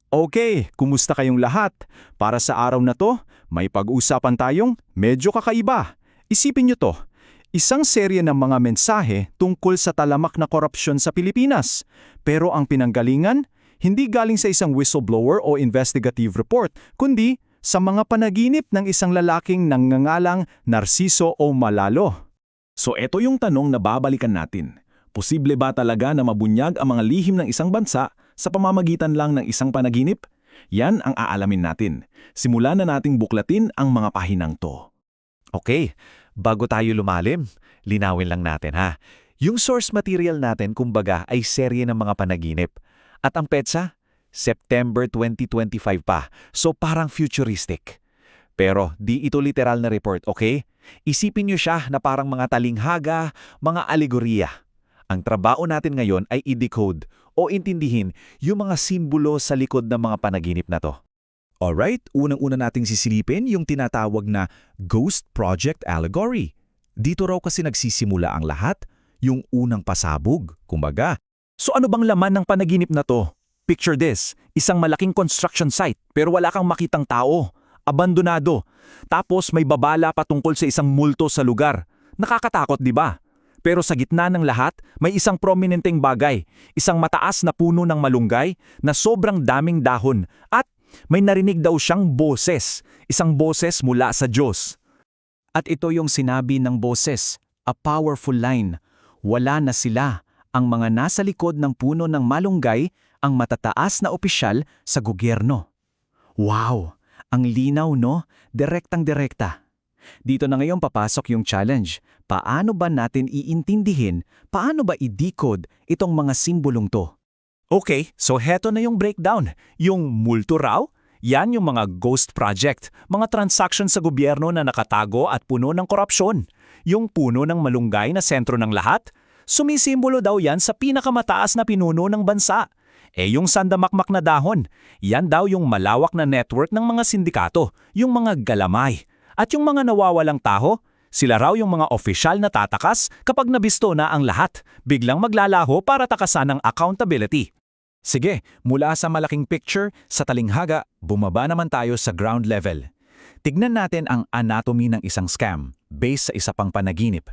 Okay, kumusta kayong lahat? Para sa araw na to, may pag-uusapan tayong medyo kakaiba. Isipin nyo to, isang serye ng mga mensahe tungkol sa talamak na korupsyon sa Pilipinas. Pero ang pinanggalingan, hindi galing sa isang whistleblower o investigative report, kundi sa mga panaginip ng isang lalaking nangangalang Narciso o Malalo. So eto yung tanong na babalikan natin. Posible ba talaga na mabunyag ang mga lihim ng isang bansa sa pamamagitan lang ng isang panaginip? Yan ang aalamin natin. Simulan na nating buklatin ang mga pahinang to. Okay, bago tayo lumalim, linawin lang natin ha. Yung source material natin kumbaga ay serye ng mga panaginip. At ang petsa, September 2025 pa. So parang futuristic. Pero di ito literal na report, okay? Isipin nyo siya na parang mga talinghaga, mga alegorya. Ang trabaho natin ngayon ay i-decode o intindihin yung mga simbolo sa likod ng mga panaginip na to. Alright, unang-una nating sisilipin yung tinatawag na Ghost Project Allegory. Dito raw kasi nagsisimula ang lahat, yung unang pasabog, kumbaga. So ano bang laman ng panaginip na to? Picture this, isang malaking construction site pero wala kang makitang tao. Abandonado. Tapos may babala patungkol sa isang multo sa lugar. Nakakatakot, di ba? Pero sa gitna ng lahat, may isang prominenteng bagay, isang mataas na puno ng malunggay na sobrang daming dahon at may narinig daw siyang boses, isang boses mula sa Diyos. At ito yung sinabi ng boses, a powerful line. Wala na sila, ang mga nasa likod ng puno ng malunggay, ang matataas na opisyal sa gobyerno. Wow! Ang linaw, no? Direktang-direkta. Dito na ngayon papasok yung challenge. Paano ba natin iintindihin, paano ba i-decode itong mga simbolong to? Okay, so heto na yung breakdown. Yung multo raw, yan yung mga ghost project, mga transaction sa gobyerno na nakatago at puno ng korupsyon. Yung puno ng malunggay na sentro ng lahat, sumisimbolo daw yan sa pinakamataas na pinuno ng bansa. Yung sandamakmak na dahon, yan daw yung malawak na network ng mga sindikato, yung mga galamay. At yung mga nawawalang taho, sila raw yung mga opisyal na tatakas kapag nabisto na ang lahat, biglang maglalaho para takasan ng accountability. Sige, mula sa malaking picture, sa talinghaga, bumaba naman tayo sa ground level. Tignan natin ang anatomy ng isang scam, based sa isa pang panaginip.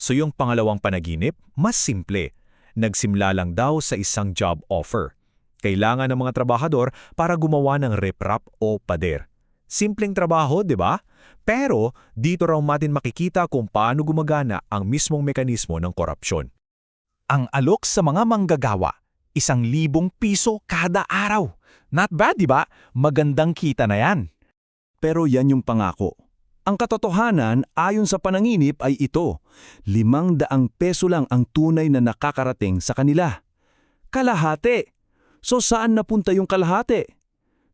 So yung pangalawang panaginip, mas simple. Nagsimula lang daw sa isang job offer. Kailangan ng mga trabahador para gumawa ng riprap o pader. Simpleng trabaho, di ba? Pero dito raw natin makikita kung paano gumagana ang mismong mekanismo ng korupsyon. Ang alok sa mga manggagawa, 1,000 piso kada araw. Not bad, di ba? Magandang kita na yan. Pero yan yung pangako. Ang katotohanan ayon sa pananginip ay ito, 500 peso lang ang tunay na nakakarating sa kanila. Kalahati. So saan napunta yung kalahati?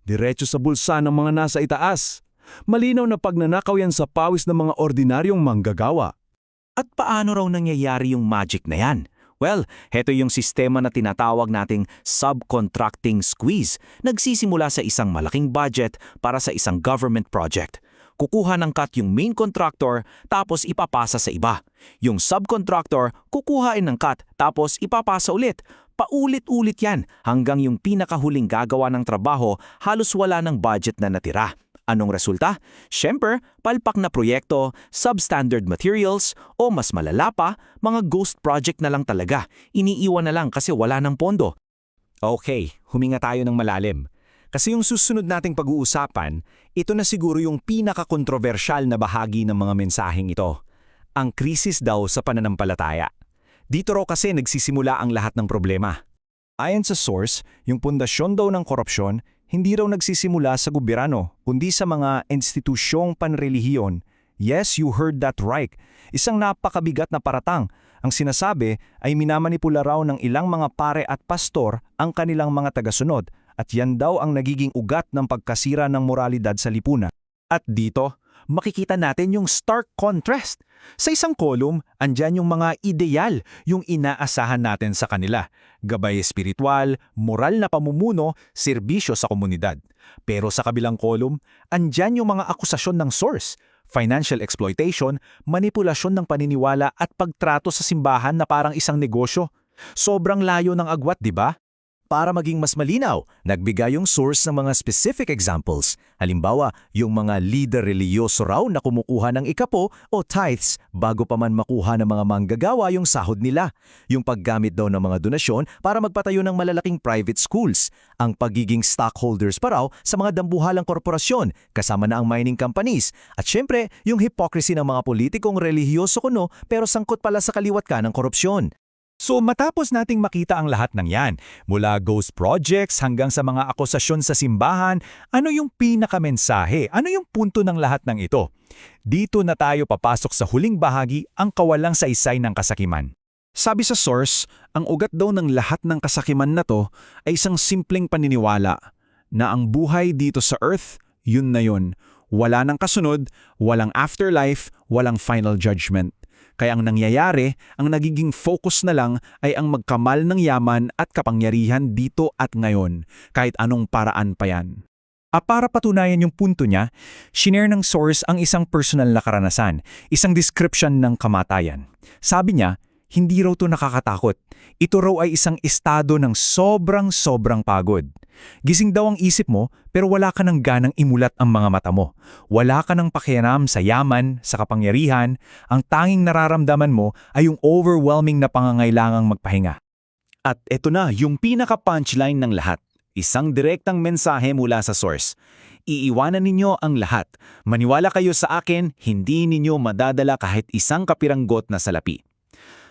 Diretso sa bulsa ng mga nasa itaas. Malinaw na pagnanakaw yan sa pawis ng mga ordinaryong manggagawa. At paano raw nangyayari yung magic na yan? Well, heto yung sistema na tinatawag nating subcontracting squeeze. Nagsisimula sa isang malaking budget para sa isang government project. Kukuha ng cut yung main contractor tapos ipapasa sa iba. Yung subcontractor kukuhain ng cut tapos ipapasa ulit. Paulit-ulit yan hanggang yung pinakahuling gagawa ng trabaho halos wala ng budget na natira. Anong resulta? Siyempre, palpak na proyekto, substandard materials, o mas malala pa, mga ghost project na lang talaga. Iniiwan na lang kasi wala ng pondo. Okay, huminga tayo ng malalim. Kasi yung susunod nating pag-uusapan, ito na siguro yung pinaka-kontrobersyal na bahagi ng mga mensaheng ito. Ang krisis daw sa pananampalataya. Dito raw kasi nagsisimula ang lahat ng problema. Ayon sa source, yung pundasyon daw ng korupsyon, hindi raw nagsisimula sa gobyerno, kundi sa mga institusyong panrelihiyon. Yes, you heard that right. Isang napakabigat na paratang. Ang sinasabi ay minamanipula raw ng ilang mga pare at pastor ang kanilang mga tagasunod at yan daw ang nagiging ugat ng pagkasira ng moralidad sa lipunan. At dito, makikita natin yung stark contrast. Sa isang kolum, andyan yung mga ideal, yung inaasahan natin sa kanila. Gabay espiritual, moral na pamumuno, serbisyo sa komunidad. Pero sa kabilang kolum, andyan yung mga akusasyon ng source. Financial exploitation, manipulasyon ng paniniwala at pagtrato sa simbahan na parang isang negosyo. Sobrang layo ng agwat, di ba? Para maging mas malinaw, nagbigay yung source ng mga specific examples. Halimbawa, yung mga leader reliyoso raw na kumukuha ng ikapo o tithes bago pa man makuha ng mga manggagawa yung sahod nila. Yung paggamit daw ng mga donasyon para magpatayo ng malalaking private schools. Ang pagiging stockholders pa raw sa mga dambuhalang korporasyon, kasama na ang mining companies. At syempre, yung hypocrisy ng mga politikong relihiyoso kuno pero sangkot pala sa kaliwat ka ng korupsyon. So matapos nating makita ang lahat ng yan, mula ghost projects hanggang sa mga akusasyon sa simbahan, ano yung pinakamensahe? Ano yung punto ng lahat ng ito? Dito na tayo papasok sa huling bahagi, ang kawalang saysay ng kasakiman. Sabi sa source, ang ugat daw ng lahat ng kasakiman na to ay isang simpleng paniniwala na ang buhay dito sa Earth, yun na yun. Wala nang kasunod, walang afterlife, walang final judgment. Kaya ang nangyayari, ang nagiging focus na lang ay ang magkamal ng yaman at kapangyarihan dito at ngayon, kahit anong paraan pa yan. Para patunayan yung punto niya, shinare ng source ang isang personal na karanasan, isang description ng kamatayan. Sabi niya, hindi raw to nakakatakot. Ito raw ay isang estado ng sobrang pagod. Gising daw ang isip mo pero wala ka ng ganang imulat ang mga mata mo. Wala ka ng pakialam sa yaman, sa kapangyarihan. Ang tanging nararamdaman mo ay yung overwhelming na pangangailangang magpahinga. At eto na yung pinaka-punchline ng lahat. Isang direktang mensahe mula sa source. Iiwanan ninyo ang lahat. Maniwala kayo sa akin, hindi ninyo madadala kahit isang kapiranggot na salapi.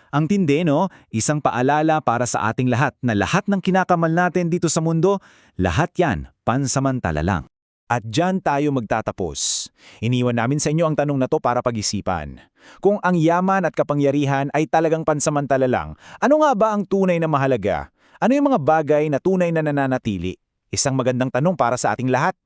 Ang tindi, no? Isang paalala para sa ating lahat na lahat ng kinakamal natin dito sa mundo, lahat yan pansamantala lang. At dyan tayo magtatapos. Iniwan namin sa inyo ang tanong na to para pag-isipan. Kung ang yaman at kapangyarihan ay talagang pansamantala lang, ano nga ba ang tunay na mahalaga? Ano yung mga bagay na tunay na nananatili? Isang magandang tanong para sa ating lahat.